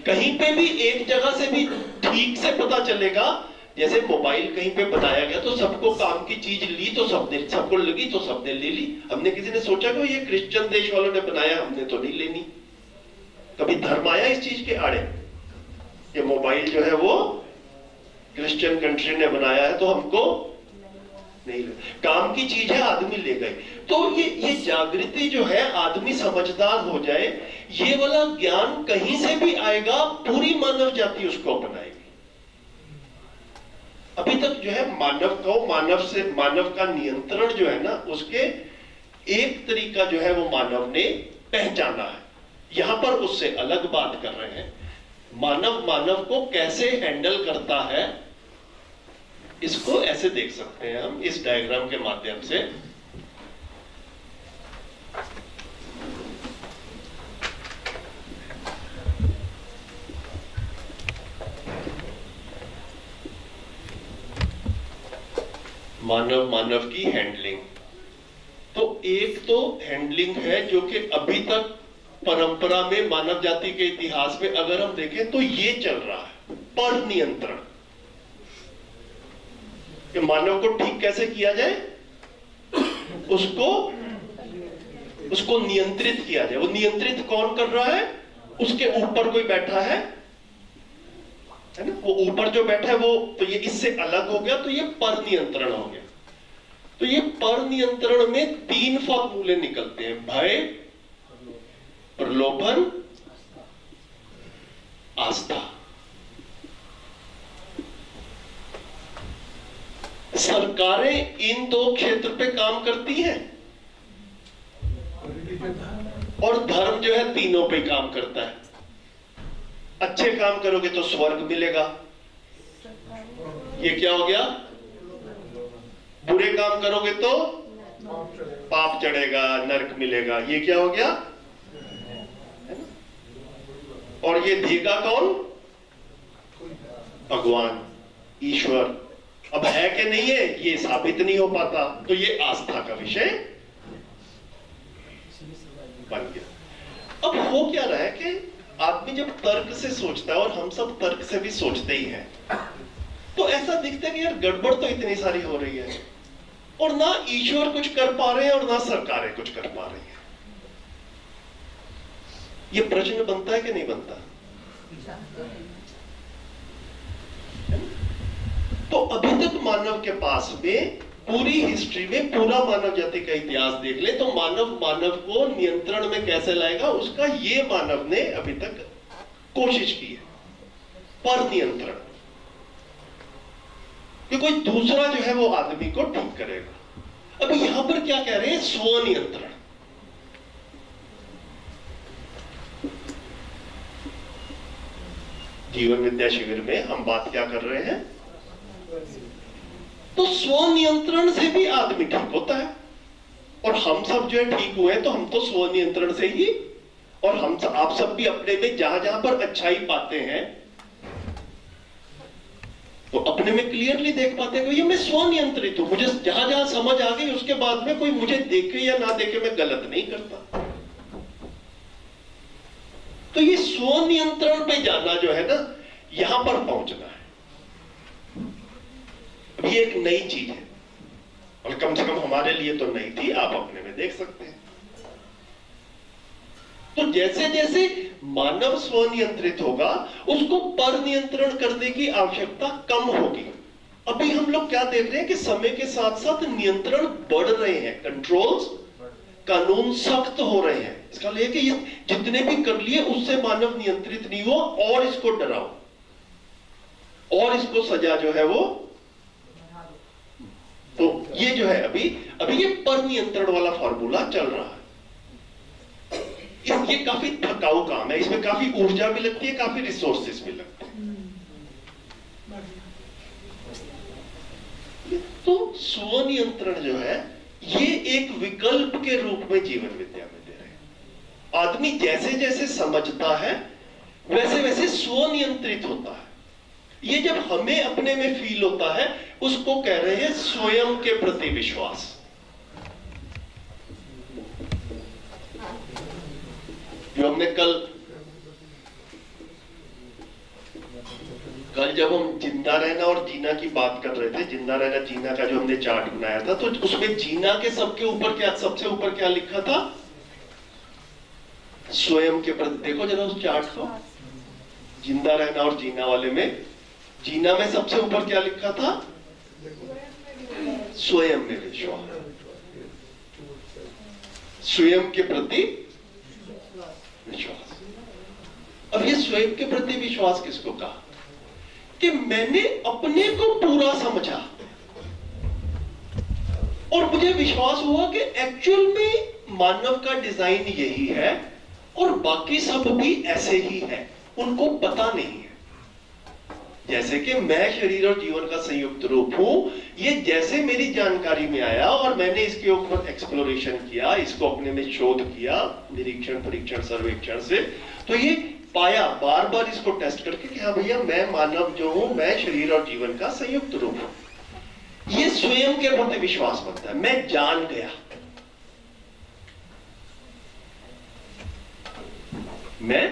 कहीं पे भी एक जगह से भी ठीक से पता चलेगा। जैसे मोबाइल कहीं पे बनाया गया तो सबको काम की चीज ली तो सबको लगी तो सबने ले ली। हमने किसी ने सोचा कि ये क्रिश्चियन देश वालों ने बनाया, हमने तो नहीं लेनी। कभी धर्म आया इस चीज के आड़े? ये मोबाइल जो है वो क्रिश्चियन कंट्री ने बनाया है तो हमको नहीं ले। काम की चीज है, आदमी ले गए। तो ये जागृति जो है, आदमी समझदार हो जाए, ये वाला ज्ञान कहीं से भी आएगा, पूरी मानव जाति उसको अपनाएगी। अभी तक जो है मानव का नियंत्रण जो है ना, उसके एक तरीका जो है वो मानव ने पहचाना है। यहां पर उससे अलग बात कर रहे हैं। मानव को कैसे हैंडल करता है, इसको ऐसे देख सकते हैं हम इस डायग्राम के माध्यम से। मानव की हैंडलिंग। तो एक तो हैंडलिंग है जो कि अभी तक परंपरा में, मानव जाति के इतिहास में अगर हम देखें तो ये चल रहा है, पर नियंत्रण। कि मानव को ठीक कैसे किया जाए, उसको नियंत्रित किया जाए। वो नियंत्रित कौन कर रहा है? उसके ऊपर कोई बैठा है ना, वो ऊपर जो बैठा है वो, तो ये इससे अलग हो गया, तो ये पर नियंत्रण हो गया। तो ये पर नियंत्रण में 3 फॉर्मूले निकलते हैं: भय, प्रलोभन, आस्था। सरकारें इन 2 क्षेत्र पे काम करती हैं और धर्म जो है तीनों पे काम करता है। अच्छे काम करोगे तो स्वर्ग मिलेगा, ये क्या हो गया? बुरे काम करोगे तो पाप चढ़ेगा, नरक मिलेगा, ये क्या हो गया? और ये देगा कौन? भगवान, ईश्वर। अब है कि नहीं है ये साबित नहीं हो पाता, तो ये आस्था का विषय बन गया। अब हो क्या रहा है कि आदमी जब तर्क से सोचता है, और हम सब तर्क से भी सोचते ही हैं, तो ऐसा दिखता है कि यार गड़बड़ तो इतनी सारी हो रही है, और ना ईश्वर कुछ कर पा रहे हैं और ना सरकारें कुछ कर पा रही हैं। ये प्रश्न बनता है कि नहीं बनता? तो अभी तक मानव के पास में, पूरी हिस्ट्री में, पूरा मानव जाति का इतिहास देख ले तो मानव को नियंत्रण में कैसे लाएगा, उसका ये मानव ने अभी तक कोशिश की है, पर नियंत्रण। कि कोई दूसरा जो है वो आदमी को ठीक करेगा। अब यहां पर क्या कह रहे हैं? स्वनियंत्रण। जीवन विद्या शिविर में हम बात क्या कर रहे हैं? तो स्वनियंत्रण से भी आदमी ठीक होता है, और हम सब जो है ठीक हुए, तो हम तो स्वनियंत्रण से ही, और आप सब भी अपने में जहां जहां पर अच्छाई पाते हैं तो अपने में क्लियरली देख पाते हैं कि ये मैं स्वनियंत्रित हूं, मुझे जहां जहां समझ आ गई, उसके बाद में कोई मुझे देखे या ना देखे मैं गलत नहीं करता। तो ये स्वनियंत्रण पे जाना जो है ना, यहां पर पहुंचना है। ये एक नई चीज है, और कम से कम हमारे लिए तो नई थी, आप अपने में देख सकते हैं। तो जैसे जैसे मानव स्वनियंत्रित होगा, उसको पर नियंत्रण करने की आवश्यकता कम होगी। अभी हम लोग क्या देख रहे हैं कि समय के साथ साथ नियंत्रण बढ़ रहे हैं, कंट्रोल्स, कानून सख्त हो रहे हैं। इसका लिए कि ये जितने भी कर लिए उससे मानव नियंत्रित नहीं हुआ, और इसको डराओ, और इसको सजा जो है वो। तो ये जो है अभी ये पर नियंत्रण वाला फॉर्मूला चल रहा है। ये काफी थकाऊ काम है, इसमें काफी ऊर्जा भी लगती है, काफी रिसोर्सेस भी लगते हैं। तो स्वनियंत्रण जो है, ये एक विकल्प के रूप में जीवन विद्या में दे रहे हैं। आदमी जैसे जैसे समझता है वैसे वैसे स्वनियंत्रित होता है। ये जब हमें अपने में फील होता है, उसको कह रहे हैं स्वयं के प्रति विश्वास। जो हमने कल कल जब हम जिंदा रहना और जीना की बात कर रहे थे, जिंदा रहना जीना का जो हमने चार्ट बनाया था, तो उसमें जीना के सबके ऊपर क्या, सबसे ऊपर क्या लिखा था? स्वयं के प्रति। देखो जरा उस चार्ट को, जिंदा रहना और जीना वाले में, जीना में सबसे ऊपर क्या लिखा था? स्वयं में विश्वास, स्वयं के प्रति विश्वास। अब ये स्वयं के प्रति विश्वास किसको कहा? कि मैंने अपने को पूरा समझा और मुझे विश्वास हुआ कि एक्चुअल में मानव का डिजाइन यही है और बाकी सब भी ऐसे ही है, उनको पता नहीं है। जैसे कि मैं शरीर और जीवन का संयुक्त रूप हूं, ये जैसे मेरी जानकारी में आया और मैंने इसके ऊपर एक्सप्लोरेशन किया, इसको अपने में शोध किया, निरीक्षण, परीक्षण, सर्वेक्षण से, तो ये पाया बार बार इसको टेस्ट करके कि हाँ भैया मैं मानव जो हूं, मैं शरीर और जीवन का संयुक्त रूप हूं। ये स्वयं के प्रति विश्वास बनता है। मैं जान गया, मैं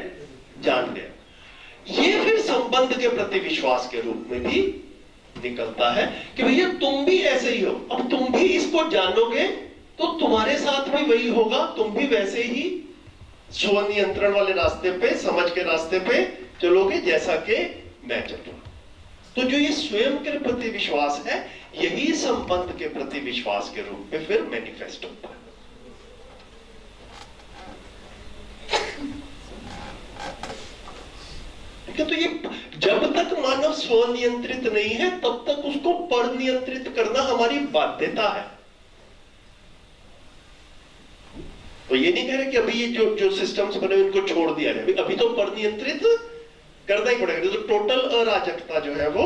जान गया। ये फिर संबंध के प्रति विश्वास के रूप में भी निकलता है कि भैया तुम भी ऐसे ही हो। अब तुम भी इसको जानोगे तो तुम्हारे साथ भी वही होगा, तुम भी वैसे ही स्वनियंत्रण वाले रास्ते पे, समझ के रास्ते पे चलोगे जैसा कि मैं चल रहा हूं। तो जो ये स्वयं के प्रति विश्वास है, यही संबंध के प्रति विश्वास के रूप में फिर मैनिफेस्ट होता है। ठीक है, तो ये जब तक मानव स्वनियंत्रित नहीं है तब तक उसको पर नियंत्रित करना हमारी बाध्यता है। तो ये नहीं कह रहे कि अभी ये जो सिस्टम्स बने उनको छोड़ दिया जाए, अभी तो पर नियंत्रित करना ही पड़ेगा, तो टोटल अराजकता जो है वो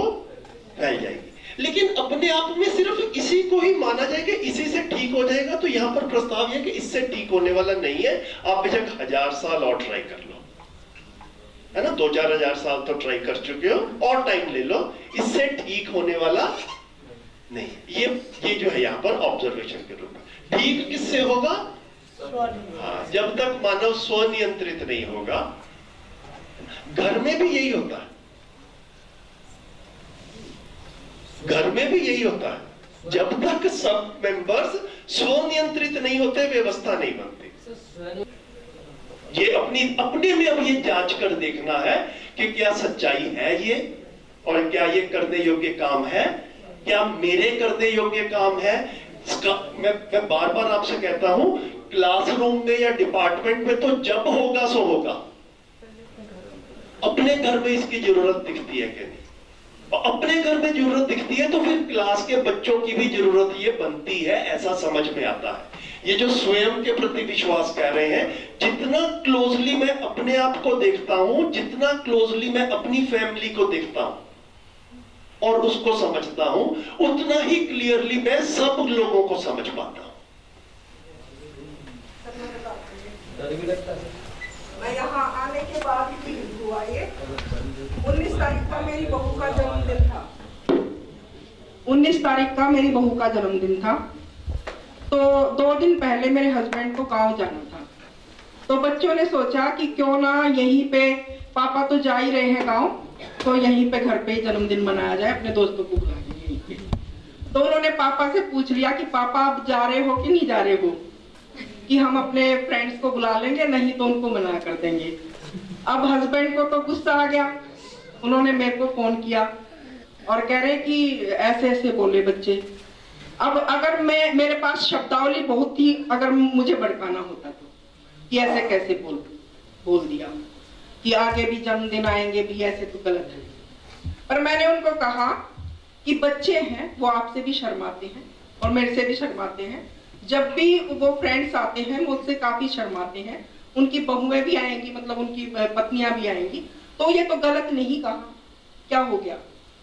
फैल जाएगी। लेकिन अपने आप में सिर्फ इसी को ही माना जाएगा, इसी से ठीक हो जाएगा। तो यहां पर प्रस्ताव है कि इससे ठीक होने वाला नहीं है। आप बेशक 1000 साल और ट्राई कर लो, है ना, 2000 साल तो ट्राई कर चुके हो, और टाइम ले लो, इससे ठीक होने वाला नहीं। ये जो है यहाँ पर ऑब्जर्वेशन के रूप में ठीक किससे होगा? हाँ, जब तक मानव स्वनियंत्रित नहीं होगा। घर में भी यही होता है, घर में भी यही होता है। जब तक सब मेंबर्स स्वनियंत्रित नहीं होते, व्यवस्था नहीं बनती। ये अपने में अब ये जांच कर देखना है कि क्या सच्चाई है ये, और क्या ये करने योग्य काम है, क्या मेरे करने योग्य काम है। मैं बार बार आपसे कहता हूं, क्लासरूम में या डिपार्टमेंट में तो जब होगा सो होगा, अपने घर में इसकी जरूरत दिखती है कि नहीं? अपने घर में जरूरत दिखती है तो फिर क्लास के बच्चों की भी जरूरत ये बनती है, ऐसा समझ में आता है। ये जो स्वयं के प्रति विश्वास कह रहे हैं, जितना क्लोजली मैं अपने आप को देखता हूं, जितना क्लोजली मैं अपनी फैमिली को देखता हूं और उसको समझता हूं, उतना ही क्लियरली मैं सब लोगों को समझ पाता हूं। मैं यहाँ आने के बाद ही हुआ ये। 19 तारीख का मेरी बहू का जन्मदिन था। 19 तारीख का मेरी बहू का जन्मदिन था। तो 2 दिन पहले मेरे हस्बैंड को गांव जाना था। तो बच्चों ने सोचा कि क्यों ना यहीं पे, पापा तो जा ही रहे हैं गांव, तो यहीं पे घर पे ही जन्मदिन मनाया जाए, अपने दोस्तों को बुला के। तो उन्होंने पापा से पूछ लिया कि पापा आप जा रहे हो कि नहीं जा रहे हो, कि हम अपने फ्रेंड्स को बुला लेंगे, नहीं तो उनको मना कर देंगे। अब हस्बैंड को तो गुस्सा आ गया, उन्होंने मेरे को फोन किया और कह रहे कि ऐसे ऐसे बोले बच्चे। अब अगर मेरे पास शब्दावली बहुत थी, अगर मुझे भड़काना होता तो कि ऐसे कैसे बोल दिया, कि आगे भी जन्मदिन आएंगे भी, ऐसे तो गलत है। पर मैंने उनको कहा कि बच्चे हैं, वो आपसे भी शर्माते हैं और मेरे से भी शर्माते हैं। जब भी वो फ्रेंड्स आते हैं मुझसे काफी शर्माते हैं, उनकी बहुएं भी आएंगी, मतलब उनकी पत्नियां भी आएंगी, तो ये तो गलत नहीं कहा, क्या हो गया,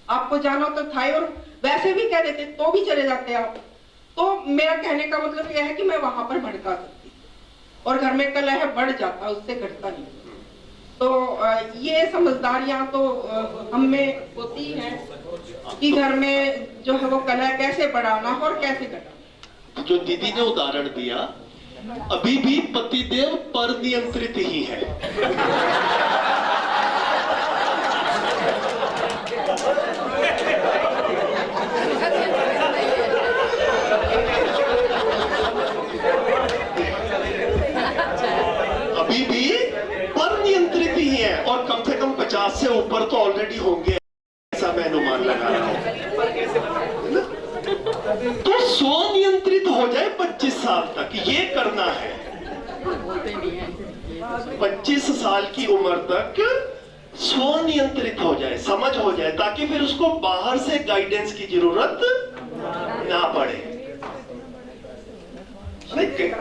आपको जाना तो था। और वैसे भी कह देते तो भी चले जाते आप। तो मेरा कहने का मतलब यह है कि मैं वहां पर भड़का सकती और घर में कलह बढ़ जाता, उससे घटता नहीं। तो ये समझदारियां तो हम में होती हैं कि घर में जो है वो कलह कैसे बढ़ाना और कैसे घटाना। जो दीदी ने उदाहरण दिया, अभी भी पतिदेव पर नियंत्रित ही है। 50 से ऊपर तो ऑलरेडी होंगे, ऐसा मैं अनुमान लगा रहा हूं। तो स्वनियंत्रित हो जाए 25 साल तक, ये करना है। 25 साल की उम्र तक स्वनियंत्रित हो जाए, समझ हो जाए, ताकि फिर उसको बाहर से गाइडेंस की जरूरत ना पड़े।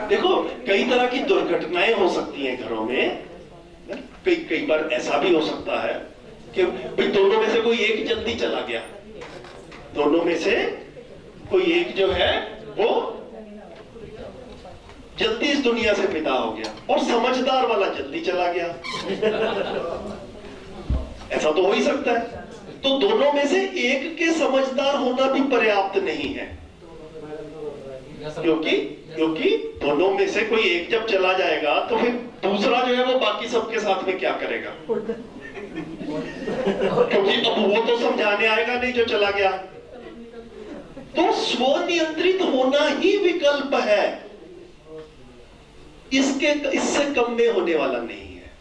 देखो, कई तरह की दुर्घटनाएं हो सकती हैं घरों में। कई बार ऐसा भी हो सकता है कि दोनों में से कोई एक जल्दी चला गया, दोनों में से कोई एक जो है वो जल्दी इस दुनिया से विदा हो गया, और समझदार वाला जल्दी चला गया। ऐसा तो हो ही सकता है। तो दोनों में से एक के समझदार होना भी पर्याप्त नहीं है, क्योंकि दोनों में से कोई एक जब चला जाएगा तो फिर दूसरा जो है वो बाकी सबके साथ में क्या करेगा? क्योंकि अब वो तो समझाने आएगा नहीं जो चला गया। तो स्वनियंत्रित होना ही विकल्प है, इससे कम में होने वाला नहीं है।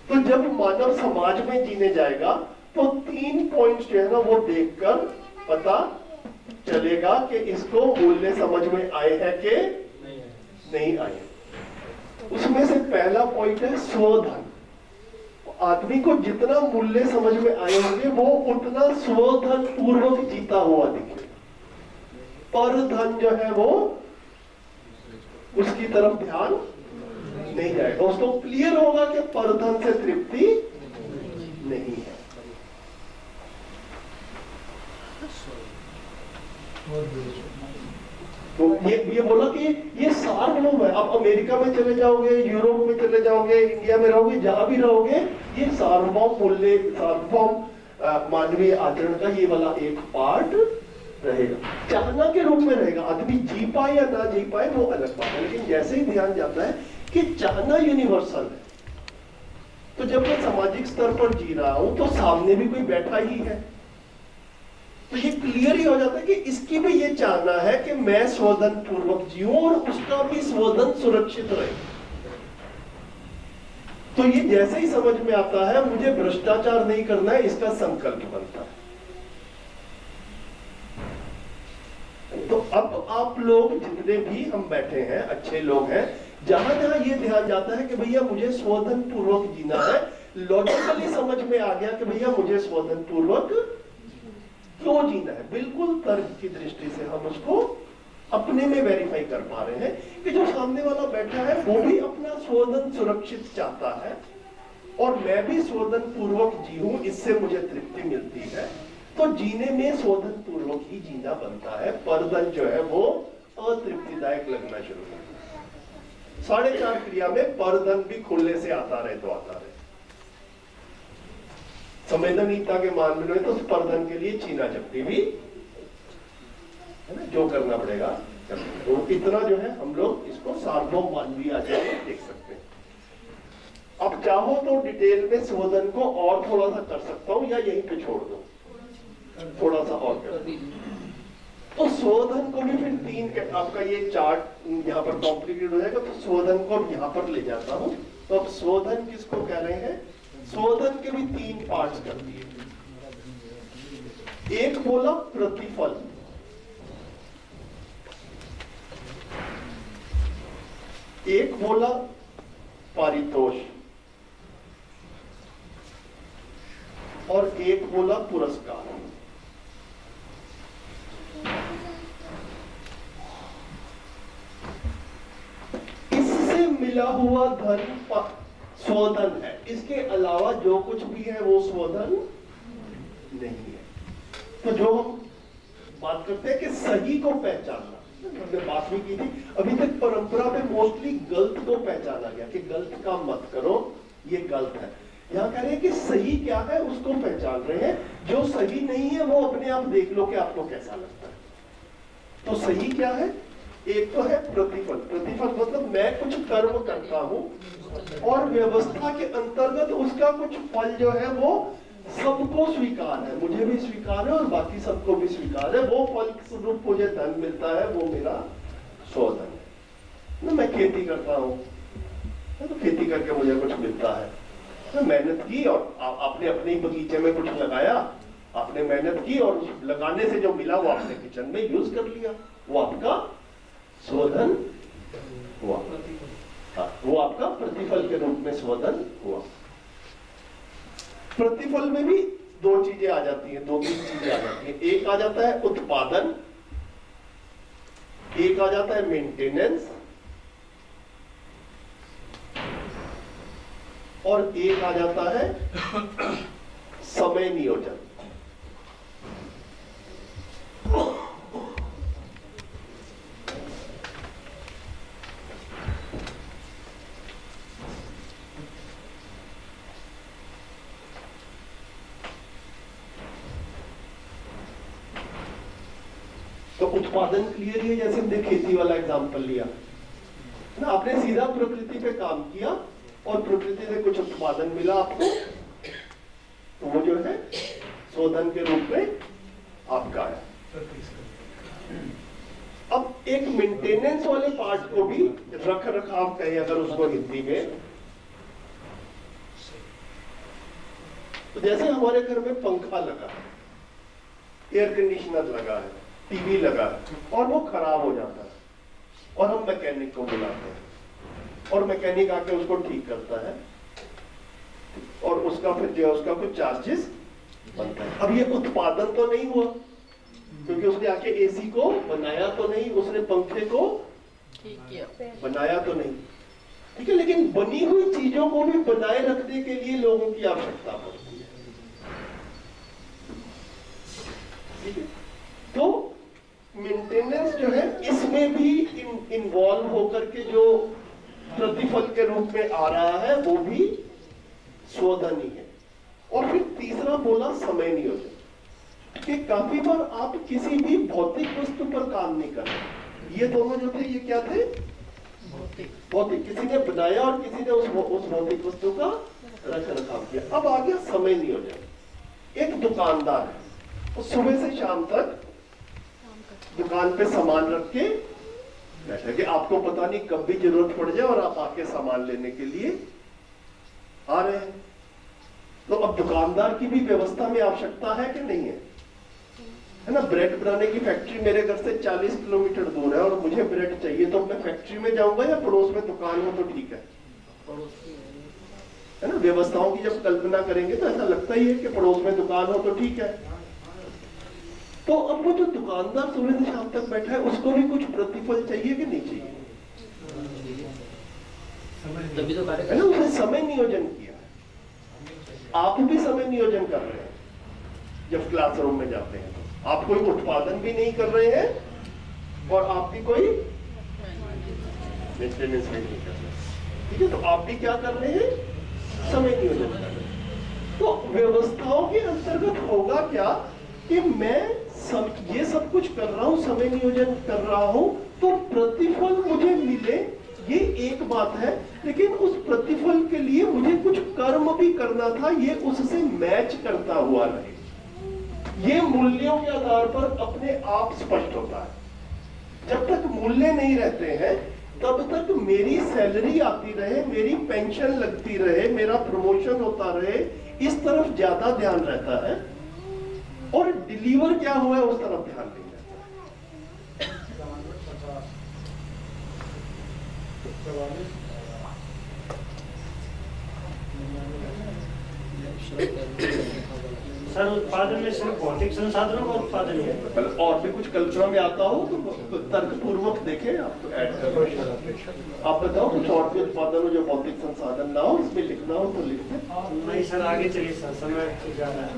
तो जब मानव समाज में जीने जाएगा तो 3 पॉइंट्स जो है ना वो देखकर पता चलेगा कि इसको मूल्य समझ में आए हैं कि नहीं आए। उसमें से पहला पॉइंट है स्वधन। आदमी को जितना मूल्य समझ में आए होंगे वो उतना स्वधन पूर्वक जीता हुआ दिखेगा। पर धन जो है वो उसकी तरफ ध्यान नहीं जाएगा। उसको क्लियर होगा कि पर धन से तृप्ति नहीं है। तो ये बोला कि ये सार्वभौम है। आप अमेरिका में चले जाओगे, यूरोप में चले जाओगे, इंडिया में रहोगे, जहां भी रहोगे, ये सार्वभौम मूल्य, सार्वभौम मानवीय आचरण का ये वाला एक पार्ट रहेगा। चाहना के रूप में रहेगा। आदमी जी पाए या ना जी पाए वो अलग बात है, लेकिन जैसे ही ध्यान जाता है कि चाहना यूनिवर्सल है, तो जब मैं सामाजिक स्तर पर जी रहा हूं तो सामने भी कोई बैठा ही है, तो ये क्लियर ही हो जाता है कि इसकी भी ये चाहना है कि मैं स्वधन पूर्वक जीऊं और उसका भी स्वधन सुरक्षित रहे। तो ये जैसे ही समझ में आता है मुझे भ्रष्टाचार नहीं करना है, इसका संकल्प बनता है। तो अब आप लोग जितने भी हम बैठे हैं, अच्छे लोग हैं, जहां जहां ये ध्यान जाता है कि भैया मुझे स्वधन पूर्वक जीना है, लॉजिकली समझ में आ गया कि भैया मुझे स्वधन पूर्वक क्यों जीना है, बिल्कुल तर्क की दृष्टि से हम उसको अपने में वेरीफाई कर पा रहे हैं कि जो सामने वाला बैठा है वो भी अपना स्वधन सुरक्षित चाहता है और मैं भी स्वधन पूर्वक जीऊं, इससे मुझे तृप्ति मिलती है। तो जीने में स्वधन पूर्वक ही जीना बनता है। परधन जो है वो अतृप्तिदायक लगना शुरू करता है। 4.5 क्रिया में परधन भी खुलने से आता रहे तो आता रहे। संवेदनहीनता के मामले में तो परधन के लिए छीना झपटी भी है ना, जो करना पड़ेगा। तो इतना जो है हम लोग इसको सार्वभौम मानवीय आचरण में देख सकते हैं। अब चाहो तो डिटेल में स्वधन को और थोड़ा सा कर सकता हूं या यहीं पे छोड़ दो, थोड़ा सा और कर। तो स्वधन को भी फिर 3 आपका ये चार्ट यहाँ पर कॉम्प्लिकेट हो जाएगा, तो स्वधन को यहाँ पर ले जाता हूं। तो अब स्वधन किसको कह रहे हैं? स्वधन के भी 3 पार्ट्स कर दिए। एक बोला प्रतिफल, एक बोला पारितोष और एक बोला पुरस्कार। इससे मिला हुआ धन स्वधन है, इसके अलावा जो कुछ भी है वो स्वधन नहीं है। तो जो हम बात करते हैं कि सही को पहचानना, हमने बात भी की थी, अभी तक परंपरा में मोस्टली गलत को पहचाना गया कि गलत काम मत करो, ये गलत है। यहाँ कह रहे हैं कि सही क्या है उसको पहचान रहे हैं, जो सही नहीं है वो अपने आप देख लो कि आपको कैसा लगता है। तो सही क्या है? एक तो है प्रतिफल। प्रतिफल मतलब मैं कुछ कर्म करता हूं और व्यवस्था के अंतर्गत उसका कुछ फल जो है वो सबको स्वीकार है, मुझे भी स्वीकार है और बाकी सबको भी स्वीकार है। वो फल स्वरूप मुझे धन मिलता है, वो मेरा शोधन है ना। मैं खेती करता हूँ तो खेती करके मुझे कुछ मिलता है, तो मेहनत की और आपने अपने ही बगीचे में कुछ लगाया, आपने मेहनत की और उस लगाने से जो मिला वो आपने किचन में यूज कर लिया, वो आपका शोधन हुआ। वो आपका प्रतिफल के रूप में शोधन हुआ। प्रतिफल में भी दो चीजें आ जाती हैं, 2-3 चीजें आ जाती हैं। एक आ जाता है उत्पादन, एक आ जाता है मेंटेनेंस, और एक आ जाता है समय नियोजन। तो उत्पादन क्लियर है, जैसे हमने खेती वाला एग्जांपल लिया ना, आपने सीधा प्रकृति पे काम किया और प्रकृति से कुछ उत्पादन मिला आपको, तो वो जो है शोधन के रूप में आपका है। अब एक मेंटेनेंस वाले पार्ट को भी, रख रखाव कहें अगर उसको हिंदी में, तो जैसे हमारे घर में पंखा लगा है, एयर कंडीशनर लगा है, टीवी लगा है और वो खराब हो जाता है और हम मैकेनिक को बुलाते हैं और मैकेनिक आके उसको ठीक करता है और उसका फिर जो है उसका कुछ चार्जेस बनता है। अब ये उत्पादन तो नहीं हुआ क्योंकि उसने आके एसी को बनाया तो नहीं, उसने पंखे को बनाया तो नहीं, ठीक है, लेकिन बनी हुई चीजों को भी बनाए रखने के लिए लोगों की आवश्यकता पड़ती है, ठीक है। तो मेंटेनेंस जो है इसमें भी इन्वॉल्व होकर के जो प्रतिफल के रूप में आ रहा है वो भी शोधन ही है। और फिर तीसरा बोला समय नियोजन, कि काफी बार आप किसी भी भौतिक वस्तु पर काम नहीं कर रहे। ये दोनों जो थे ये क्या थे? भौतिक, किसी ने बनाया और किसी ने उस भौतिक वस्तु का रख रखाव किया। अब आ गया समय नियोजन। एक दुकानदार है, वो सुबह से शाम तक दुकान पे सामान रख के बैठा, कि आपको पता नहीं कब भी जरूरत पड़ जाए और आप आके सामान लेने के लिए आ रहे हैं। तो अब दुकानदार की भी व्यवस्था में आवश्यकता है कि नहीं है ना। ब्रेड बनाने की फैक्ट्री मेरे घर से 40 किलोमीटर दूर है और मुझे ब्रेड चाहिए, तो मैं फैक्ट्री में जाऊंगा या पड़ोस में दुकान हो तो ठीक है ना। व्यवस्थाओं की जब कल्पना करेंगे तो ऐसा लगता ही है कि पड़ोस में दुकान हो तो ठीक है। तो अब वो जो दुकानदार सुबह से शाम तक बैठा है उसको भी कुछ प्रतिफल चाहिए कि नहीं चाहिए? तभी तो है ना, उसने समय नियोजन किया। आप भी समय नियोजन कर रहे हैं। जब क्लासरूम में जाते हैं तो आप कोई उत्पादन भी नहीं कर रहे हैं और आप भी कोई मेंटेनेंस नहीं कर रहे, ठीक है। तो आप भी क्या कर रहे हैं? समय नियोजन कर रहे हैं। तो व्यवस्थाओं के अंतर्गत होगा क्या कि मैं ये सब कुछ कर रहा हूं, समय नियोजन कर रहा हूं, तो प्रतिफल मुझे मिले ये एक बात है, लेकिन उस प्रतिफल के लिए मुझे कुछ कर्म भी करना था, ये उससे मैच करता हुआ रहे। ये मूल्यों के आधार पर अपने आप स्पष्ट होता है। जब तक मूल्य नहीं रहते हैं तब तक मेरी सैलरी आती रहे, मेरी पेंशन लगती रहे, मेरा प्रमोशन होता रहे, इस तरफ ज्यादा ध्यान रहता है और डिलीवर क्या हुआ है उस तरफ ध्यान नहीं रहता है। सर उत्पादन में सिर्फ भौतिक संसाधनों का उत्पादन है, और भी कुछ कल्पना में आता हो तो तर्कपूर्वक देखें, आप ऐड कर। आप बताओ कुछ और भी उत्पादन हो जो भौतिक संसाधन ना हो, इसमें लिखना हो तो लिख दें। नहीं सर आगे चलिए सर, समय ज्यादा है।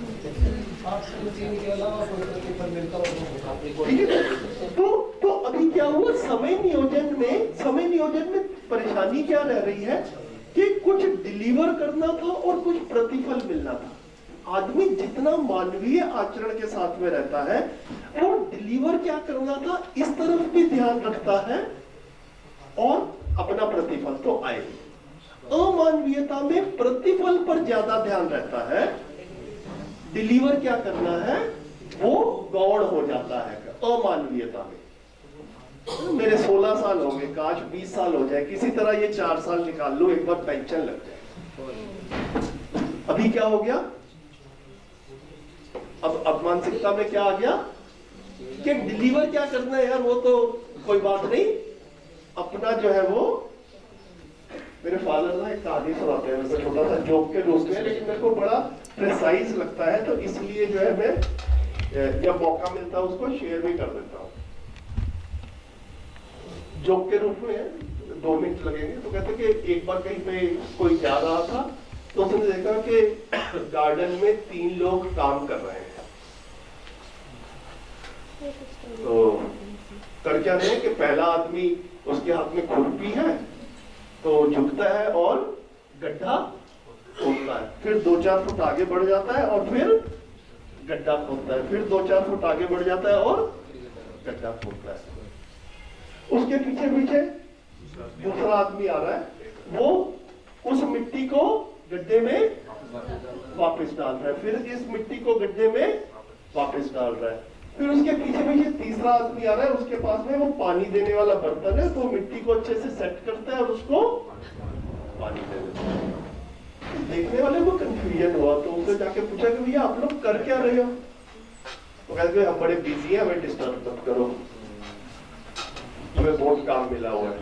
तो अभी क्या हुआ, समय नियोजन में परेशानी क्या रह रही है कि कुछ डिलीवर करना था और कुछ प्रतिफल मिलना था। आदमी जितना मानवीय आचरण के साथ में रहता है और डिलीवर क्या करना था इस तरफ भी ध्यान रखता है और अपना प्रतिफल तो आए। अमानवीयता में प्रतिफल पर ज्यादा ध्यान रहता है, डिलीवर क्या करना है वो गौण हो जाता है अमानवीयता में। मेरे 16 साल हो गए, काश 20 साल हो जाए, किसी तरह ये 4 साल निकाल लो, एक बार पेंशन लग जाए। अभी क्या हो गया, अब मानसिकता में क्या आ गया कि डिलीवर क्या करना है यार, वो तो कोई बात नहीं, अपना जो है वो, मेरे फादर ना एक कहानी सुनाते हैं, वैसे छोटा सा जोक के रूप में, लेकिन मेरे को बड़ा प्रिसाइज लगता है, तो इसलिए जो है मैं जब मौका मिलता है उसको शेयर भी कर देता हूँ जोक के रूप में। 2 मिनट लगेंगे। तो कहते कि एक बार कहीं पे कोई जा रहा था, तो उसने देखा कि गार्डन में 3 लोग काम कर रहे हैं। तो कर क्या रहे हैं कि पहला आदमी, उसके हाथ में खुरपी है, तो झुकता है और गड्ढा खोदता है, फिर 2-4 फुट आगे बढ़ जाता है और फिर गड्ढा खोदता है, फिर 2-4 फुट आगे बढ़ जाता है और गड्ढा खोदता है। उसके पीछे पीछे दूसरा आदमी आ रहा है, वो उस मिट्टी को गड्ढे में वापस डाल रहा है, फिर इस मिट्टी को गड्ढे में वापस डाल रहा है, फिर उसके पीछे पीछे तीसरा आदमी आ रहा है, उसके पास में वो पानी देने वाला बर्तन है, तो मिट्टी को अच्छे से सेट करता है और उसको पानी दे देता है। देखने वाले को कंफ्यूजन हुआ, तो उनसे जाके पूछा कि भैया आप लोग कर क्या रहे हो? तो कहते हैं हम बड़े बिजी हैं, हमें डिस्टर्ब मत करो, हमें बहुत काम मिला हुआ है।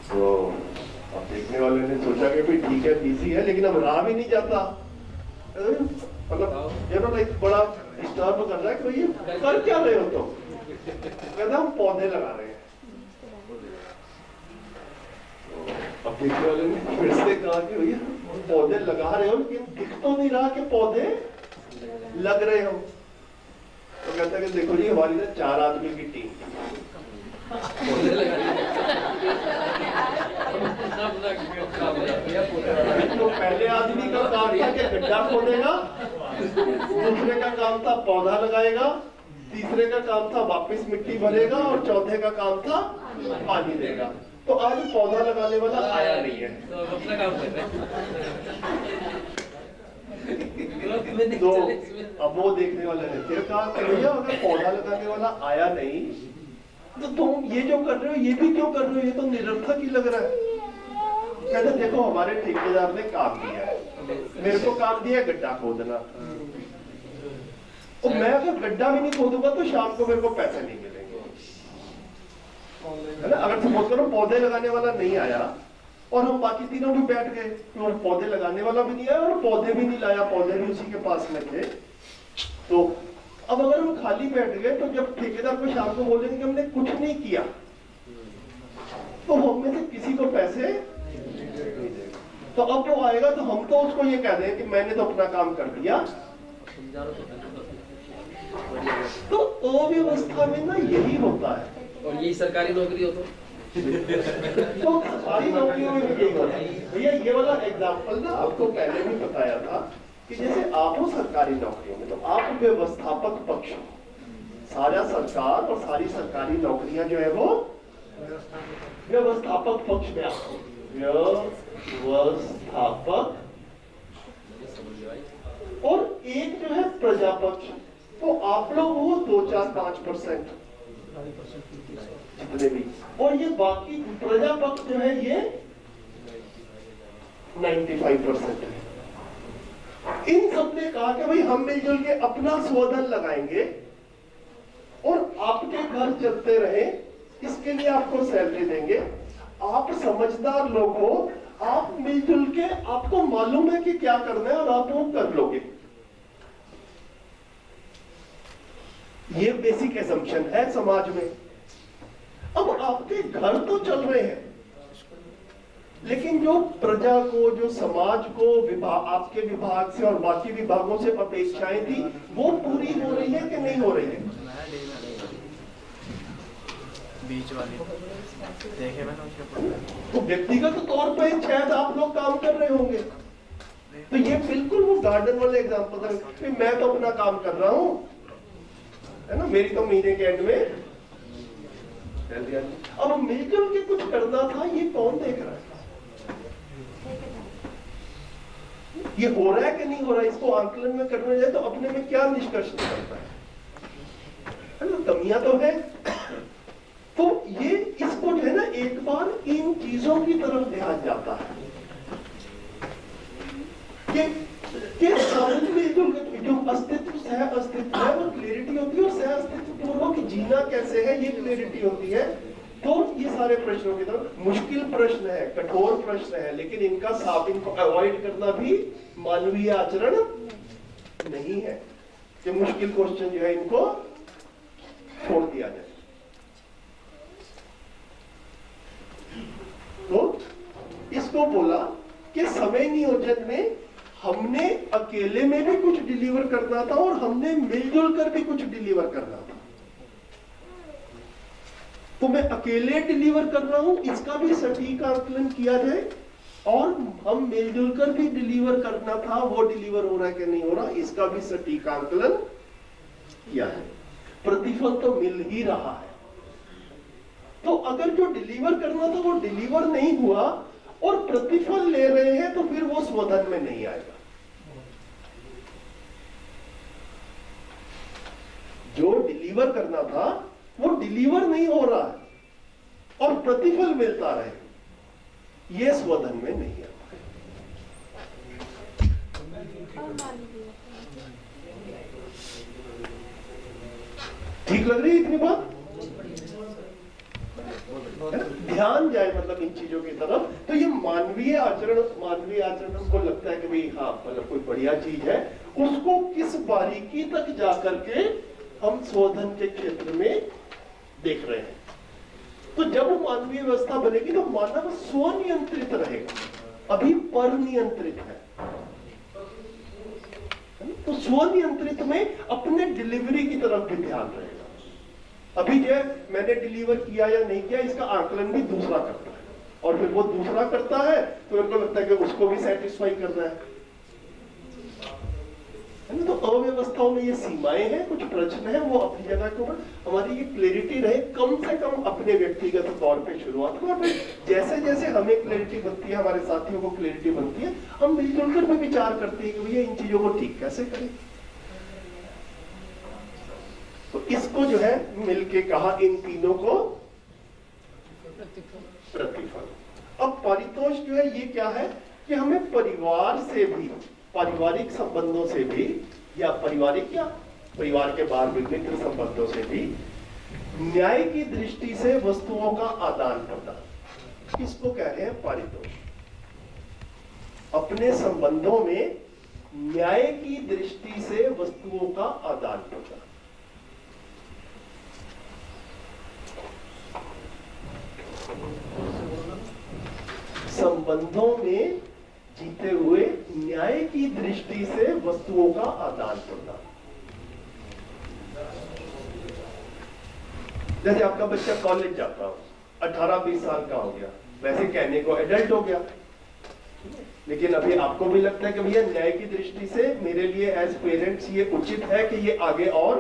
तो अब देखने वाले ने सोचा कि भाई ठीक है बिजी है, लेकिन अब रहा भी नहीं जाता, मतलब ये ना एक बड़ा डिस्टर्ब कर रहा है कि भैया कर क्या रहे हो? तो कहते हम पौधे लगा रहे हैं। अब देखने वाले ने फिर से कहा कि भैया पौधे लगा रहे हो, लेकिन दिख तो नहीं रहा कि पौधे लग रहे हो। तो कहता है कि देखो जी हमारी ना 4 आदमी की टीम, तो पहले आदमी का काम था कि गड्ढा खोदेगा, दूसरे का काम था पौधा लगाएगा, तीसरे का काम था वापस मिट्टी भरेगा और चौथे का काम था पानी देगा। तो आज पौधा लगाने वाला आया नहीं है, तो अपना काम कर रहे हैं। तो अब वो देखने वाले ने फिर कहा कि भैया अगर पौधा लगाने वाला आया नहीं तो तुम ये जो कर रहे हो ये भी क्यों कर रहे हो, ये तो निरर्थक ही लग रहा है। कहते देखो हमारे ठेकेदार ने काम दिया है, मेरे को काम दिया है गड्ढा खोदना, तो मैं अगर गड्ढा भी नहीं खोदूंगा तो शाम को मेरे को पैसे नहीं मिलेंगे, है ना। अगर सपोज करो पौधे लगाने वाला नहीं आया और हम बाकी तीनों भी बैठ गए, तो पौधे लगाने वाला भी नहीं आया और पौधे भी नहीं लाया, पौधे भी उसी के पास में थे, तो अब अगर हम खाली बैठ गए तो जब ठेकेदार को शाम को बोलेंगे कि हमने कुछ नहीं किया, तो हम में से किसी को पैसे नहीं देगा। तो अब वो आएगा तो हम तो उसको ये कह दें कि मैंने तो अपना काम कर दिया। तो अव्यवस्था में ना यही होता है, और यही सरकारी नौकरी हो तो सरकारी नौकरियों में भी यही होता है। भैया ये वाला एग्जाम्पल ना आपको पहले भी बताया था कि जैसे आप हो सरकारी नौकरियों में, तो आप व्यवस्थापक पक्ष हो, सारा सरकार और सारी सरकारी नौकरियां जो है वो व्यवस्थापक पक्ष में आते हैं, व्यवस्थापक, और एक जो है प्रजा पक्ष। तो आप लोग हो 2-4-5% जितने भी, और ये बाकी प्रजा पक्ष जो है ये 95% है। इन सब ने कहा कि भाई हम मिलजुल के अपना स्वधन लगाएंगे और आपके घर चलते रहे, इसके लिए आपको सैलरी देंगे, आप समझदार लोग हो, आप मिलजुल के, आपको मालूम है कि क्या करना है और आप वो कर लोगे। ये बेसिक एसम्पशन है समाज में। अब आपके घर तो चल रहे हैं, लेकिन जो प्रजा को, जो समाज को विभाग, आपके विभाग से और बाकी विभागों से अपेक्षाएं थी, वो पूरी हो रही है कि नहीं हो रही है? बीच वाली देखे मैंने उसके, तो व्यक्तिगत तौर पर शायद आप लोग काम कर रहे होंगे। तो ये बिल्कुल वो गार्डन वाले एग्जांपल है, मैं तो अपना काम कर रहा हूं, है ना, मेरी तो महीने के एंड में अब मिलकर के कुछ करना था, ये कौन देख रहा है? ये हो रहा है कि नहीं हो रहा है, इसको आंकलन में करने जाए तो अपने में क्या निष्कर्ष निकलता है ना, कमियां तो है। तो ये इसको जो है ना, एक बार इन चीजों की तरफ ध्यान जाता है कि साधन में जो अस्तित्व सह अस्तित्व है वो क्लैरिटी होती है, और सह अस्तित्व पूर्वक जीना कैसे है ये क्लैरिटी होती है। तो ये सारे प्रश्नों की तरफ, मुश्किल प्रश्न है, कठोर प्रश्न है, लेकिन इनका साफ, इनको अवॉइड करना भी मानवीय आचरण नहीं है कि मुश्किल क्वेश्चन जो है इनको छोड़ दिया जाए। तो इसको बोला कि समय नियोजन में हमने अकेले में भी कुछ डिलीवर करना था और हमने मिलजुल कर भी कुछ डिलीवर करना था। तो मैं अकेले डिलीवर कर रहा हूं, इसका भी सटीक आकलन किया जाए, और हम मिलजुल कर भी डिलीवर करना था, वो डिलीवर हो रहा है कि नहीं हो रहा, इसका भी सटीक आकलन किया है। प्रतिफल तो मिल ही रहा है। तो अगर जो डिलीवर करना था वो डिलीवर नहीं हुआ और प्रतिफल ले रहे हैं, तो फिर वो स्वधन में नहीं आएगा। जो डिलीवर करना था वो डिलीवर नहीं हो रहा है और प्रतिफल मिलता रहे, ये स्वधन में नहीं आता। ठीक लग रही है इतनी बात? ध्यान जाए मतलब इन चीजों की तरफ। तो ये मानवीय आचरण हमको लगता है कि भाई हाँ मतलब कोई बढ़िया चीज है, उसको किस बारीकी तक जाकर के हम शोधन के क्षेत्र में देख रहे हैं। तो जब मानवीय व्यवस्था बनेगी तो मानव स्वनियंत्रित रहेगा, अभी पर नियंत्रित है। तो स्वनियंत्रित में अपने डिलीवरी की तरफ भी ध्यान रहेगा। अभी जो मैंने डिलीवर किया या नहीं किया इसका आकलन भी दूसरा करता है, और फिर वो दूसरा करता है तो उनको लगता है कि उसको भी सेटिस्फाई करना है। तो अव्यवस्थाओं में ये सीमाएं हैं, कुछ प्रश्न है, वो अपनी जगह के ऊपर हमारी ये क्लैरिटी रहे, कम से कम अपने व्यक्तिगत तौर पे शुरुआत करो। फिर जैसे जैसे हमें क्लैरिटी बनती है, हमारे साथियों को क्लैरिटी बनती है, हम मिलजुल कर भी विचार करते हैं कि भैया इन चीजों को ठीक कैसे करें। तो इसको जो है मिलके कहा इन तीनों को प्रतिफल। अब पारितोष जो है ये क्या है कि हमें परिवार से भी, पारिवारिक संबंधों से भी, या परिवार के बाहर विभिन्न संबंधों से भी न्याय की दृष्टि से वस्तुओं का आदान प्रदान, इसको कह रहे हैं पारितोष। अपने संबंधों में न्याय की दृष्टि से वस्तुओं का आदान प्रदान। संबंधों में जीते हुए न्याय की दृष्टि से वस्तुओं का आदान प्रदान। जैसे आपका बच्चा कॉलेज जाता हो, 18-20 साल का हो गया, वैसे कहने को एडल्ट हो गया, लेकिन अभी आपको भी लगता है कि भैया न्याय की दृष्टि से मेरे लिए एज पेरेंट्स ये उचित है कि ये आगे और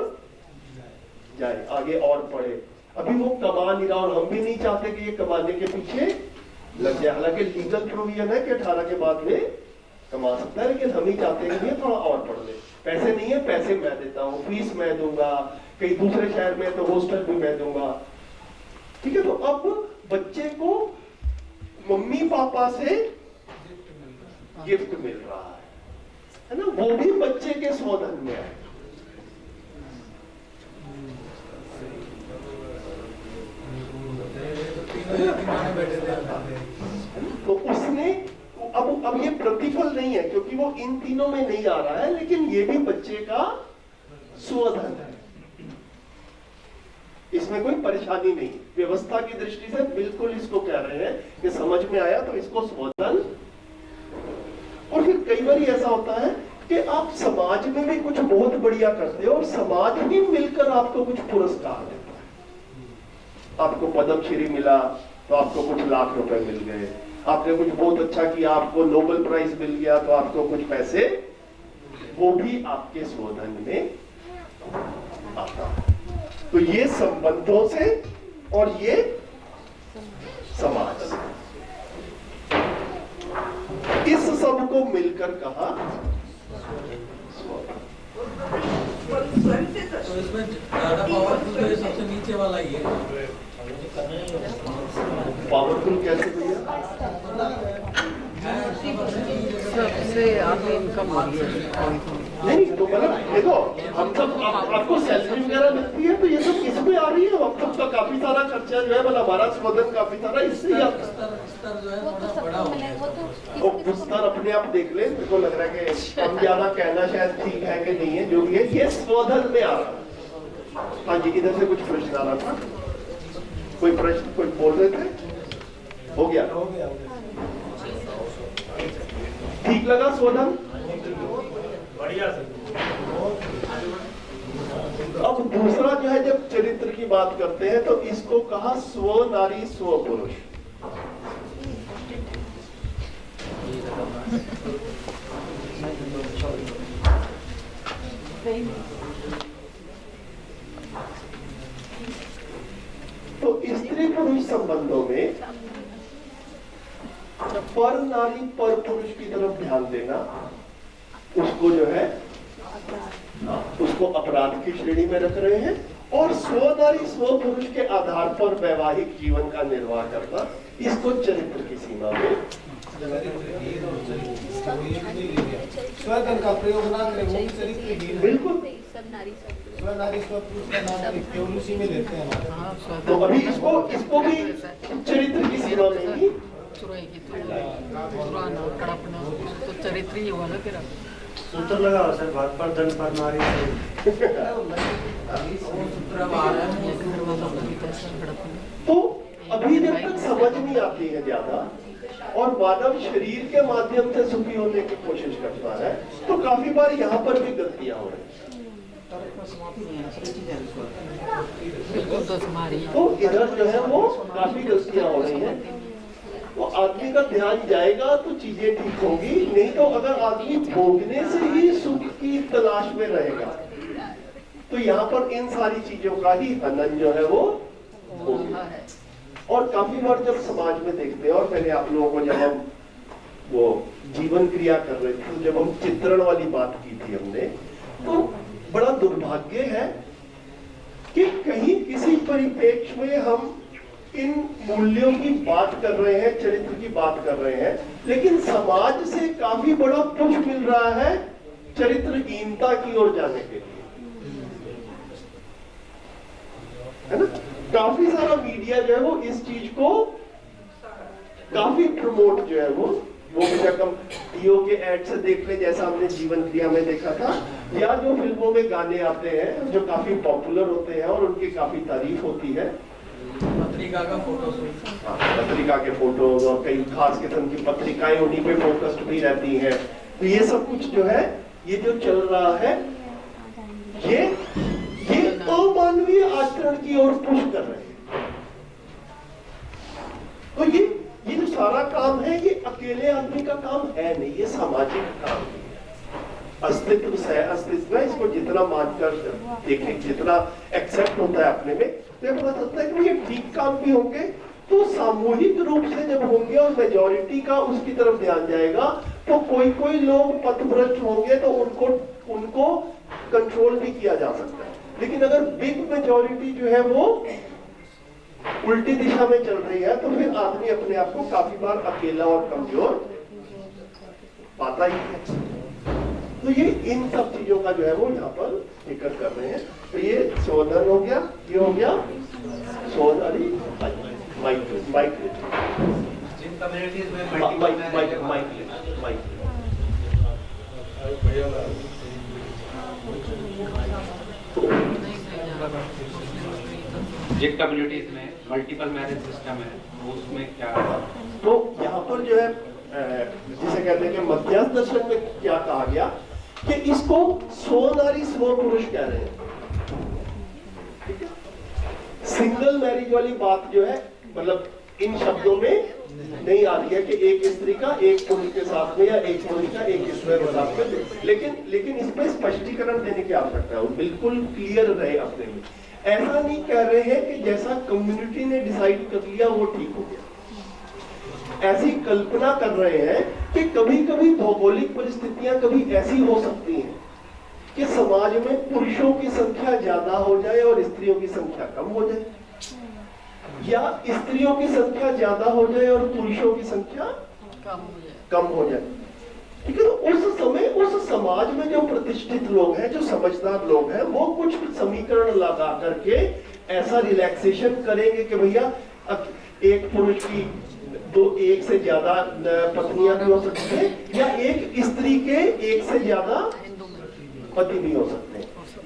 जाए, आगे और पढ़े। अभी वो कमा नहीं रहा और हम भी नहीं चाहते कि ये कमाने के पीछे लग जाए। हालांकि लीगल प्रोविजन है कि 18 के बाद में कमा सकता है, लेकिन हम ही चाहते हैं कि थोड़ा और पढ़ ले। पैसे नहीं है, पैसे मैं देता हूँ, फीस मैं दूंगा, कहीं दूसरे शहर में तो हॉस्टल भी मैं दूंगा। ठीक है, तो अब बच्चे को मम्मी पापा से गिफ्ट मिल रहा है ना, वो भी बच्चे के शोधन में है। तो उसने अब ये प्रतिफल नहीं है क्योंकि वो इन तीनों में नहीं आ रहा है, लेकिन ये भी बच्चे का स्वधन है, इसमें कोई परेशानी नहीं। व्यवस्था की दृष्टि से बिल्कुल इसको कह रहे हैं कि समझ में आया तो इसको स्वधन। और फिर कई बार ऐसा होता है कि आप समाज में भी कुछ बहुत बढ़िया करते हो और समाज भी मिलकर आपको कुछ पुरस्कार देता है। आपको पद्मश्री मिला तो आपको कुछ लाख रुपए मिल गए, आपने कुछ बहुत अच्छा किया, आपको नोबेल प्राइज मिल गया तो आपको कुछ पैसे, वो भी आपके शोधन में आता है। तो ये संबंधों से और ये समाज से, इस सब को मिलकर कहा तो इसमें ज्यादा पावरफुल तो ये सबसे नीचे वाला ही है। पावरफुल कैसे भैया? सबसे आगे इनकम हो रही है। नहीं तो मतलब देखो, हम सब आपको सैलरी वगैरह मिलती है तो ये सब इसमें आ रही है। हम सबका काफी सारा खर्चा जो है, मतलब हमारा स्वदन काफी सारा इससे ही आता है। वो स्तर अपने आप देख ले। मेरे को लग रहा है कि हम ज्यादा कहना शायद ठीक है कि नहीं है, जो भी है ये स्वधन में आ रहा है। हाँ जी, इधर से कुछ प्रश्न आ रहा था, कोई प्रश्न कोई बोल रहे थे? हो गया, ठीक लगा स्वधन? बढ़िया सर। अब दूसरा जो है, जब चरित्र की बात करते हैं तो इसको कहा स्व नारी स्व पुरुष। तो स्त्री पुरुष संबंधों में पर नारी पर पुरुष की तरफ ध्यान देना, उसको जो है उसको अपराध की श्रेणी में रख रहे हैं। और स्व नारी स्व पुरुष के आधार पर वैवाहिक जीवन का निर्वाह करना, इसको चरित्र की सीमा में स्वधन का प्रयोग ना करें, वो चरित्र बिल्कुल। स्वनारी स्वपुरुष का नाम केवल उसी में लेते हैं। तो अभी इसको भी चरित्र की सीमा में ही तो चरित्र ही होगा ना फिर। सूत्र लगा सर, भात पर धन पर नारी। तो अभी जब तक समझ नहीं आती है ज्यादा और मानव शरीर के माध्यम से सुखी होने की कोशिश करता है, तो काफी बार यहाँ पर भी गलतियां हो रही हैं। तो इधर जो है वो काफी गलतियां हो रही हैं। तो आदमी का ध्यान जाएगा तो चीजें ठीक होंगी, नहीं तो अगर आदमी भोगने से ही सुख की तलाश में रहेगा तो यहाँ पर इन सारी चीजों का ही हनन जो है वो होगा। और काफी बार जब समाज में देखते हैं, और पहले आप लोगों को जब हम वो जीवन क्रिया कर रहे थे, तो जब हम चित्रण वाली बात की थी हमने, तो बड़ा दुर्भाग्य है कि कहीं किसी परिप्रेक्ष्य में हम इन मूल्यों की बात कर रहे हैं, चरित्र की बात कर रहे हैं, लेकिन समाज से काफी बड़ा पुश मिल रहा है चरित्रहीनता की ओर जाने के लिए, है ना? काफी सारा मीडिया जो है वो इस चीज को काफी प्रमोट जो है वो हम डीओ के एड से देख ले, जैसा हमने जीवन क्रिया में देखा था, या जो फिल्मों में गाने आते हैं जो काफी पॉपुलर होते हैं और उनकी काफी तारीफ होती है, पत्रिका का फोटो, पत्रिका के फोटोज और कई खास किस्म की पत्रिकाएं उन्हीं पे फोकस्ड भी रहती हैं। तो ये सब कुछ जो है, ये जो चल रहा है, ये अमानवीय आचरण की ओर पुश कर रहे हैं। तो ये जो सारा काम है, ये अकेले आदमी का काम है नहीं, ये सामाजिक काम है। अस्तित्व से अस्तित्व है, इसको जितना मानकर देखें, जितना एक्सेप्ट होता है अपने में, तो पता चलता है कि ये ठीक काम भी होंगे तो सामूहिक रूप से जब होंगे और मेजॉरिटी का उसकी तरफ ध्यान जाएगा, तो कोई लोग पथभ्रष्ट होंगे तो उनको कंट्रोल भी किया जा सकता है। लेकिन अगर बिग मेजॉरिटी जो है वो उल्टी दिशा में चल रही है, तो फिर आदमी अपने आप को काफी बार अकेला और कमजोर पाता ही है। तो ये इन सब चीजों का जो है वो यहाँ पर जिक्र कर रहे हैं। तो ये शोधन हो गया, ये हो गया सोनारी माइग्रेट, जिन कम्युनिटीज में जिन कम्युनिटीज में मल्टीपल मैरिज सिस्टम है, उसमें क्या? तो यहाँ पर जो है जिसे कहते हैं कि मध्यस्थ दर्शन में क्या कहा गया कि इसको स्व नारी स्व पुरुष कह रहे हैं। ठीक है, सिंगल मैरिज वाली बात जो है, मतलब इन शब्दों में नहीं आ रही है कि एक स्त्री का एक पुरुष के साथ में या एक पुरुष का एक स्त्री के साथ में, लेकिन इसमें स्पष्टीकरण देने की आवश्यकता है, बिल्कुल क्लियर रहे अपने में। ऐसा नहीं कह रहे हैं कि जैसा कम्युनिटी ने डिसाइड कर लिया वो ठीक हो गया। ऐसी कल्पना कर रहे हैं कि कभी कभी भौगोलिक परिस्थितियां कभी ऐसी हो सकती हैं कि समाज में पुरुषों की संख्या ज्यादा हो जाए और स्त्रियों की संख्या कम हो जाए। या स्त्रियों की संख्या ज्यादा हो जाए और पुरुषों की संख्या कम हो जाए। ठीक है, तो उस समय उस समाज में जो प्रतिष्ठित लोग हैं, जो समझदार लोग हैं, वो कुछ समीकरण लगा करके ऐसा रिलैक्सेशन करेंगे कि भैया अब एक पुरुष की एक से ज्यादा पत्नियां भी हो सकती है, या एक स्त्री के एक से ज्यादा पति भी हो सकते हैं।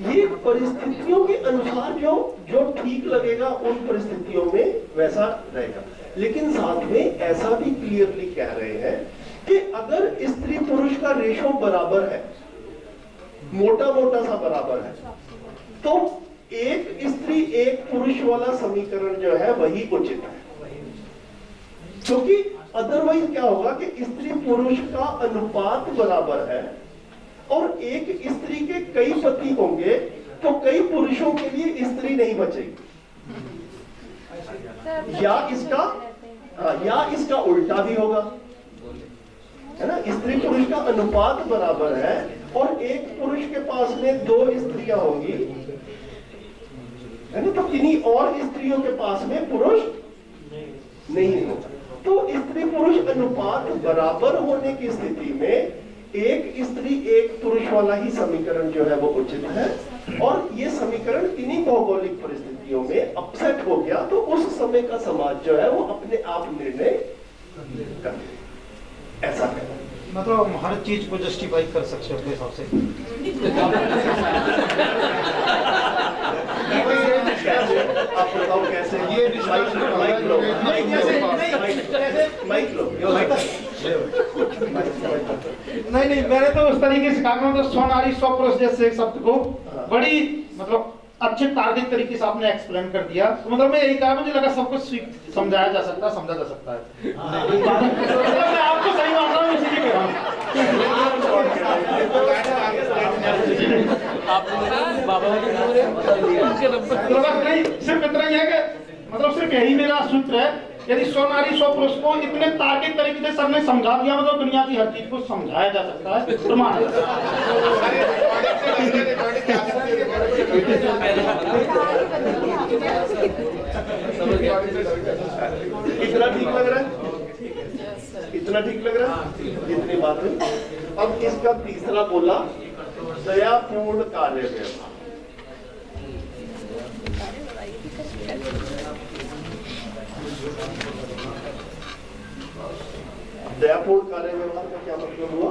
ये परिस्थितियों के अनुसार जो ठीक लगेगा उन परिस्थितियों में वैसा रहेगा। लेकिन साथ में ऐसा भी क्लियरली कह रहे हैं कि अगर स्त्री पुरुष का रेशो बराबर है, मोटा मोटा सा बराबर है, तो एक स्त्री एक पुरुष वाला समीकरण जो है वही उचित है। क्योंकि अदरवाइज क्या होगा कि स्त्री पुरुष का अनुपात बराबर है और एक स्त्री के कई पति होंगे तो कई पुरुषों के लिए स्त्री नहीं बचेगी, या इसका उल्टा भी होगा, है ना। स्त्री पुरुष का अनुपात बराबर है और एक पुरुष के पास में 2 स्त्रियां होंगी, है ना, तो किन्हीं और स्त्रियों के पास में पुरुष नहीं होगा। तो स्त्री पुरुष अनुपात बराबर होने की स्थिति में एक स्त्री एक पुरुष वाला ही समीकरण जो है वो उचित है। और ये समीकरण किन्हीं भौगोलिक परिस्थितियों में अपसेट हो गया तो उस समय का समाज जो है वो अपने आप निर्णय कर ले, ऐसा है। मतलब हम हर चीज को जस्टिफाई कर सकते हैं अपने हिसाब से। आप बताओ कैसे? ये नहीं, मैंने तो उस तरीके से कहा, तो स्वनारी स्वपुरुष जैसे शब्द को बड़ी मतलब अच्छे तार्किक तरीके से आपने एक्सप्लेन कर दिया। तो मतलब मैं यही कहा, मुझे लगा सब कुछ समझाया जा सकता है, समझा जा सकता है। मैं आपको सही मान रहा हूँ, इसीलिए कह रहा हूँ। नहीं, सिर्फ इतना ही है कि मतलब सिर्फ यही मेरा सूत्र है, यदि स्वनारी स्वपुरुष को इतने तार्किक तरीके से सबने समझा दिया, मतलब दुनिया की हर चीज को समझाया जा सकता है, प्रमाण है। कितना ठीक लग रहा है? कितना ठीक लग रहा है? इतनी बात है। अब इसका तीसरा बोला, दयापूर्ण कार्य व्यवहार। दयापूर्ण कार्य व्यवहार का क्या मतलब हुआ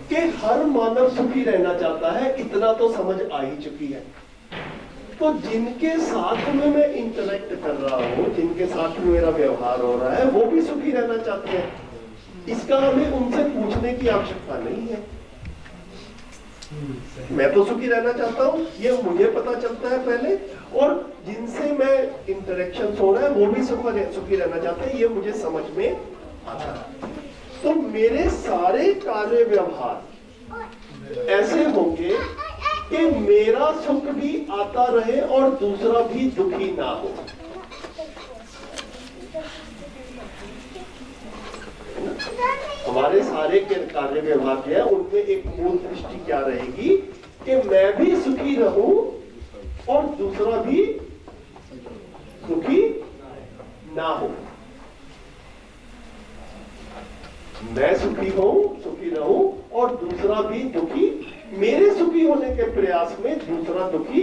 कि हर मानव सुखी रहना चाहता है, इतना तो समझ आ ही चुकी है। तो जिनके साथ में मैं इंटरेक्ट कर रहा हूं, जिनके साथ में मेरा व्यवहार हो रहा है, वो भी सुखी रहना चाहते हैं। इसका हमें उनसे पूछने की आवश्यकता नहीं है। मैं तो सुखी रहना चाहता हूं, ये मुझे पता चलता है पहले, और जिनसे मैं इंटरेक्शन हो रहा है वो भी सुखी रहना चाहते हैं, ये मुझे समझ में आता है। तो मेरे सारे कार्य व्यवहार ऐसे होंगे कि मेरा सुख भी आता रहे और दूसरा भी दुखी ना हो। हमारे सारे कार्य व्यवहार जो है उनमें एक मूल दृष्टि क्या रहेगी कि मैं भी सुखी रहूं और दूसरा भी सुखी ना हो। मैं सुखी हूं, सुखी रहूं और दूसरा भी दुखी, मेरे सुखी होने के प्रयास में दूसरा दुखी,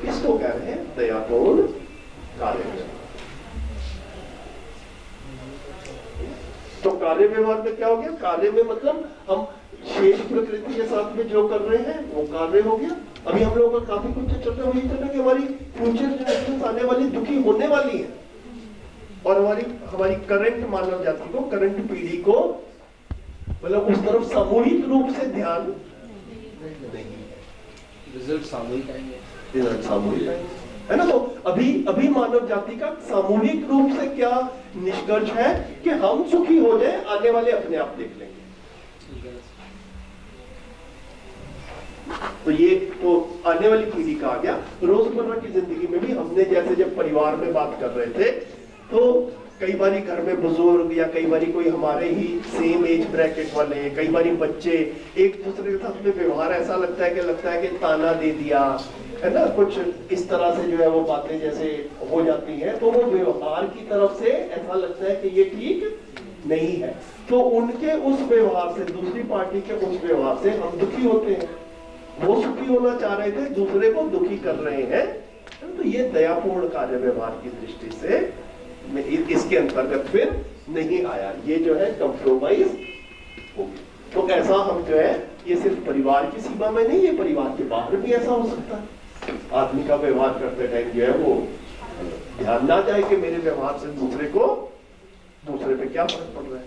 इसको कह रहे हैं दयापूर्ण कार्य व्यवहार। तो कार्य व्यवहार में क्या हो गया? कार्य में मतलब हम शेष प्रकृति के साथ में जो कर रहे हैं वो कार्य हो गया। अभी हम लोगों का काफी कुछ चल रहा है, वही चल रहा है कि हमारी फ्यूचर जनरेशन आने वाली दुखी होने वाली है, और हमारी करंट मानव जाति को, करंट पीढ़ी को मतलब उस तरफ सामूहिक रूप से ध्यान नहीं है। रिजल्ट सामूहिक आएंगे, रिजल्ट सामूहिक है ना। तो अभी मानव जाति का सामूहिक रूप से क्या निष्कर्ष है कि हम सुखी हो जाए, आने वाले अपने आप देख लेंगे। तो ये तो आने वाली पीढ़ी का आ गया। रोजमर्रा की जिंदगी में भी हमने जैसे जब परिवार में बात कर रहे थे तो कई बारी घर में बुजुर्ग या कई बारी कोई हमारे ही सेम एज ब्रैकेट वाले, कई बारी बच्चे एक दूसरे के साथ में व्यवहार ऐसा लगता है कि ताना दे दिया है ना, कुछ इस तरह से जो है वो बातें जैसे हो जाती हैं, तो वो व्यवहार की तरफ से ऐसा लगता है कि ये ठीक नहीं है। तो उनके उस व्यवहार से, दूसरी पार्टी के उस व्यवहार से हम दुखी होते हैं। वो सुखी होना चाह रहे थे, दूसरे को दुखी कर रहे हैं, तो ये दयापूर्ण कार्य व्यवहार की दृष्टि से इसके अंतर्गत फिर नहीं आया। ये जो है कंप्रोमाइज हो गया। तो ऐसा हम जो है, ये सिर्फ परिवार की सीमा में नहीं, ये परिवार के बाहर भी ऐसा हो सकता है। आदमी का व्यवहार करते टाइम जो है वो ध्यान ना जाए कि मेरे व्यवहार से दूसरे पे क्या फर्क पड़ रहा है।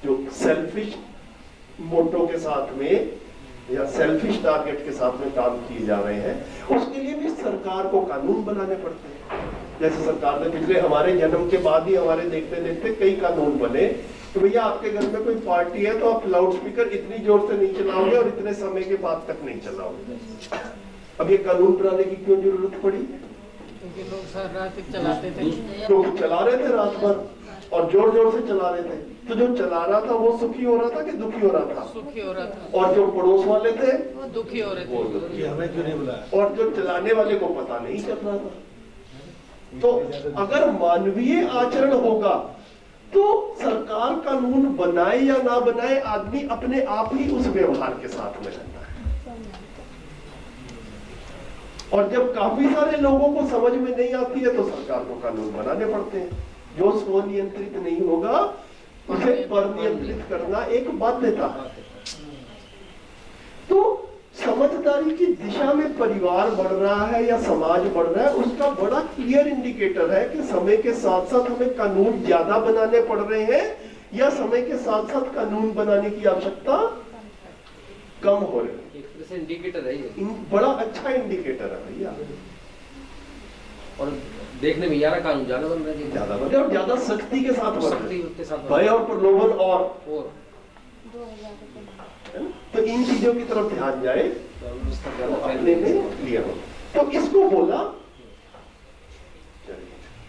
जो सेल्फिश मोटो के साथ में या सेल्फिश टारगेट के साथ में काम किए जा रहे हैं, उसके लिए भी सरकार को कानून बनाने पड़ते हैं। जैसे सरकार ने पिछले हमारे जन्म के बाद ही हमारे देखते देखते कई कानून बने तो भैया आपके घर में कोई पार्टी है तो आप लाउड स्पीकर इतनी जोर से नहीं चलाओगे और इतने समय के बाद तक नहीं चलाओगे। अब ये कानून बनाने की क्यों जरूरत पड़ी? क्योंकि लोग सारी रात चलाते थे, लोग चला रहे थे रात भर और जोर जोर से चला रहे थे। तो जो चला रहा था वो सुखी हो रहा था कि दुखी हो रहा था? सुखी हो रहा था। और जो पड़ोस वाले थे वो दुखी हो रहे वो थे। दुखी। कि हमें क्यों नहीं बुलाया? और जो चलाने वाले को पता नहीं चल रहा था। तो अगर मानवीय आचरण होगा तो सरकार कानून बनाए या ना बनाए, आदमी अपने आप ही उस व्यवहार के साथ में रहता है। और जब काफी सारे लोगों को समझ में नहीं आती है तो सरकार को कानून बनाने पड़ते हैं। जो स्वनियंत्रित नहीं होगा उसे परनियंत्रित करना एक बाध्यता है। तो समझदारी की दिशा में परिवार बढ़ रहा है या समाज बढ़ रहा है, उसका बड़ा क्लियर इंडिकेटर है कि समय के साथ साथ हमें कानून ज्यादा बनाने पड़ रहे हैं या समय के साथ साथ कानून बनाने की आवश्यकता कम हो रही है। एक तरह से इंडिकेटर है ये, बड़ा अच्छा इंडिकेटर है भैया। और देखने में यारा कानून ज्यादा बन रहा है, ज्यादा बने और ज्यादा सख्ती के साथ बन सख्ती रहे के साथ हैं। बन भय और प्रलोभन और तो इन चीजों की तरफ ध्यान जाए रहा है। तो अपने में क्लियर हो। तो इसको बोला